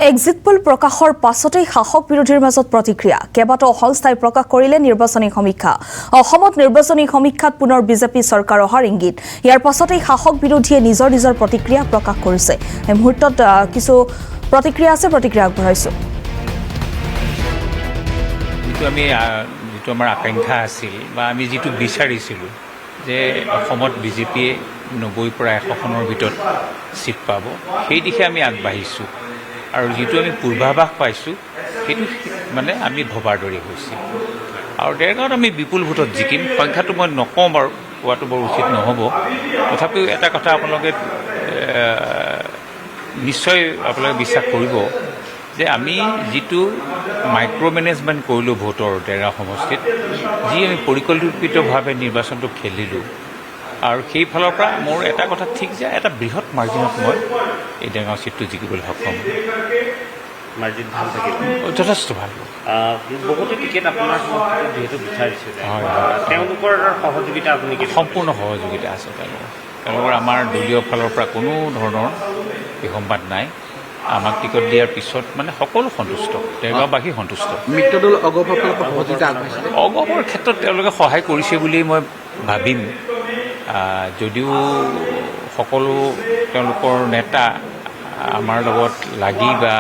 exit pole প্ৰকাশৰ পাছতেই শাসক বিৰোধীৰ মাজত প্ৰতিক্ৰিয়া কেইবাটাও সংস্থাই প্ৰকাশ কৰিলে নিৰ্বাচনী সমীক্ষা অসমত নিৰ্বাচনী সমীক্ষাত পুনৰ বিজেপি চৰকাৰ অহাৰ ইংগিত ইয়াৰ পাছতেই শাসক বিৰোধীয়ে নিজৰ প্ৰতিক্ৰিয়া প্ৰকাশ কৰিছে এই মুহূৰ্তত কিছু প্ৰতিক্ৰিয়া আছে প্ৰতিক্ৰিয়া আগবঢ়াইছো যিটো আমাৰ আকাংক্ষা আছিল বা আমি যিটো বিচাৰিছিলোঁ যে অসমত বিজেপিয়ে 90 পৰা 100খনৰ ভিতৰত সিট পাব সেই দিশে আমি আগবাঢ়িছোঁ আৰু যিটো আমি পূৰ্বাভাস পাইছোঁ সেইটো মানে আমি ভবাৰ দৰে হৈছে আৰু দেৰগাঁৱত আমি বিপুল ভোটত জিকিম সংখ্যাটো মই নকওঁ বাৰু কোৱাটো বৰ উচিত নহ'ব তথাপিও এটা কথা আপোনালোকে নিশ্চয় আপোনালোকে বিশ্বাস কৰিব যে আমি যিটো মাইক্ৰ' মেনেজমেণ্ট কৰিলোঁ ভোটৰ দেৰগাঁও সমষ্টিত যি আমি পৰিকল্পিতভাৱে নিৰ্বাচনটো খেলিলোঁ আৰু সেই ফালৰ পৰা মোৰ এটা কথা ঠিক যে এটা বৃহৎ মাৰ্জিনত মই এই দেৰগাঁও চিটটো জিকিবলৈ সক্ষম মাৰ্জিন ভাল থাকিল যথেষ্ট ভাল বহুতো টিকেট আপোনাৰ যিহেতু বিচাৰিছিলে তেওঁলোকৰ সহযোগিতা আপুনি সম্পূৰ্ণ সহযোগিতা আছে তেওঁলোকৰ আমাৰ দলীয় ফালৰ পৰা কোনো ধৰণৰ বিসম্বাদ নাই আমাক টিকট দিয়াৰ পিছত মানে সকলো সন্তুষ্ট দেৰগাঁওবাসী সন্তুষ্ট মিত্ৰদল অগপসকলৰ সহযোগিতা আগবাঢ়িছে অগপৰ ক্ষেত্ৰত তেওঁলোকে সহায় কৰিছে বুলি মই ভাবিম যদিও সকলো তেওঁলোকৰ নেতা আমাৰ লগত লাগি বা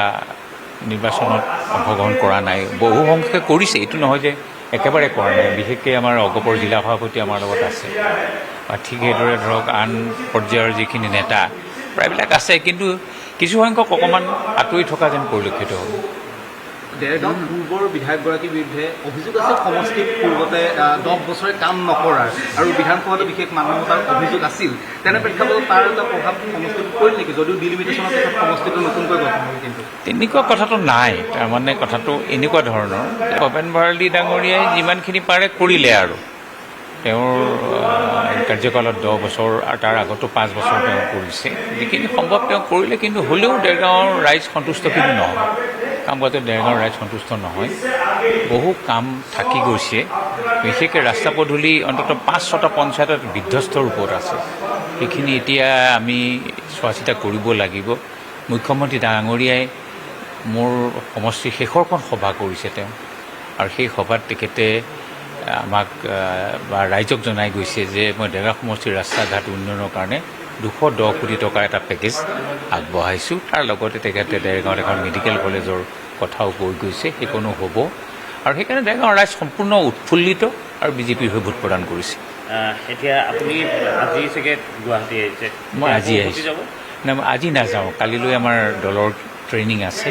নিৰ্বাচনত অংশগ্ৰহণ কৰা নাই বহু সংখ্যকে কৰিছে এইটো নহয় যে একেবাৰে কৰা নাই বিশেষকৈ আমাৰ অগপৰ জিলা সভাপতি আমাৰ লগত আছে বা ঠিক সেইদৰে ধৰক আন পৰ্যায়ৰ যিখিনি নেতা প্ৰায়বিলাক আছে কিন্তু কিছুসংখ্যক অকণমান আঁতৰি থকা যেন পৰিলক্ষিত হ'ল দেৰগাঁও পূৰ্বৰ বিধায়কগৰাকীৰ বিৰুদ্ধে অভিযোগ আছে সমষ্টিত পূৰ্বতে 10 বছৰে কাম নকৰাৰ আৰু বিধানসভাতো বিশেষ মানৱতাৰ অভিযোগ আছিল তেনে প্ৰেক্ষাপটত তাৰ এটা প্ৰভাৱ সমষ্টিত পৰিল নেকি যদিও ডিলিমিটেশ্যনৰ পিছত সমষ্টিটো নতুনকৈ গঠন হ'ল কিন্তু তেনেকুৱা কথাটো নাই তাৰমানে কথাটো এনেকুৱা ধৰণৰ ভৱেন ভৰালী ডাঙৰীয়াই যিমানখিনি পাৰে কৰিলে আৰু তেওঁৰ কাৰ্যকালত 10 বছৰ আৰু তাৰ আগতো 5 বছৰ তেওঁ কৰিছে যিখিনি সম্ভৱ তেওঁ কৰিলে কিন্তু হ'লেও দেৰগাঁৱৰ ৰাইজ সন্তুষ্ট কিন্তু নহয় কাম কৰাটো দেৰগাঁৱৰ ৰাইজ সন্তুষ্ট নহয় বহু কাম থাকি গৈছে বিশেষকৈ ৰাস্তা পদূলি অন্ততঃ 5-6টা পঞ্চায়তত বিধ্বস্ত ৰূপত আছে সেইখিনি এতিয়া আমি চোৱা চিতা কৰিব লাগিব মুখ্যমন্ত্ৰী ডাঙৰীয়াই মোৰ সমষ্টিৰ শেষৰখন সভা কৰিছে তেওঁ আৰু সেই সভাত তেখেতে আমাক বা ৰাইজক জনাই গৈছে যে মই দেৰগাঁও সমষ্টিৰ ৰাস্তা ঘাট উন্নয়নৰ কাৰণে 210 কোটি টকাৰ এটা পেকেজ আগবঢ়াইছোঁ তাৰ লগতে তেখেতে দেৰগাঁৱত এখন মেডিকেল কলেজৰ কথাও কৈ গৈছে সেইকণো হ'ব আৰু সেইকাৰণে দেৰগাঁৱৰ ৰাইজ সম্পূৰ্ণ উৎফুল্লিত আৰু বিজেপিৰ হৈ ভোট প্ৰদান কৰিছে এতিয়া আপুনি আজি চাগে গুৱাহাটী আহিছে মই আজি আহিছোঁ নাই মই আজি নাযাওঁ কালিলৈ আমাৰ দলৰ ট্ৰেইনিং আছে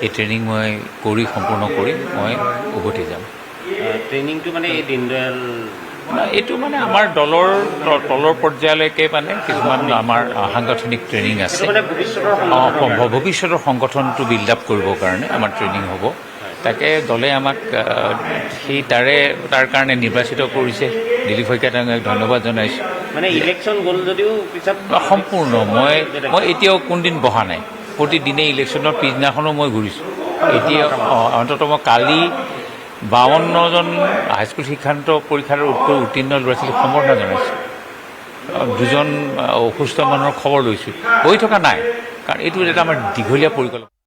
এই ট্ৰেইনিং মই কৰি সম্পূৰ্ণ কৰি মই উভতি যাম ট্ৰেইনিংটো মানে এই দীনদয়াল এইটো মানে আমাৰ দলৰ তলৰ পৰ্যায়লৈকে মানে কিছুমান আমাৰ সাংগঠনিক ট্ৰেইনিং আছে ভৱিষ্যতৰ সংগঠনটো বিল্ড আপ কৰিবৰ কাৰণে আমাৰ ট্ৰেইনিং হ'ব তাকে দলে আমাক সেই তাৰ কাৰণে নিৰ্বাচিত কৰিছে দিলীপ শইকীয়া ডাঙৰীয়াক ধন্যবাদ জনাইছোঁ মানে ইলেকশ্যন গ'ল যদিও পিছত সম্পূৰ্ণ মই এতিয়াও কোনদিন বহা নাই প্ৰতিদিনে ইলেকশ্যনৰ পিছদিনাখনো মই ঘূৰিছোঁ এতিয়া অন্ততঃ মই কালি 52জন হাইস্কুল শিক্ষান্ত পৰীক্ষাৰ উত্তীৰ্ণ ল'ৰা ছোৱালীক সম্বৰ্ধনা জনাইছোঁ 2জন অসুস্থ মানুহৰ খবৰ লৈছোঁ হৈ থকা নাই কাৰণ এইটো এটা আমাৰ দীঘলীয়া পৰিকল্পনা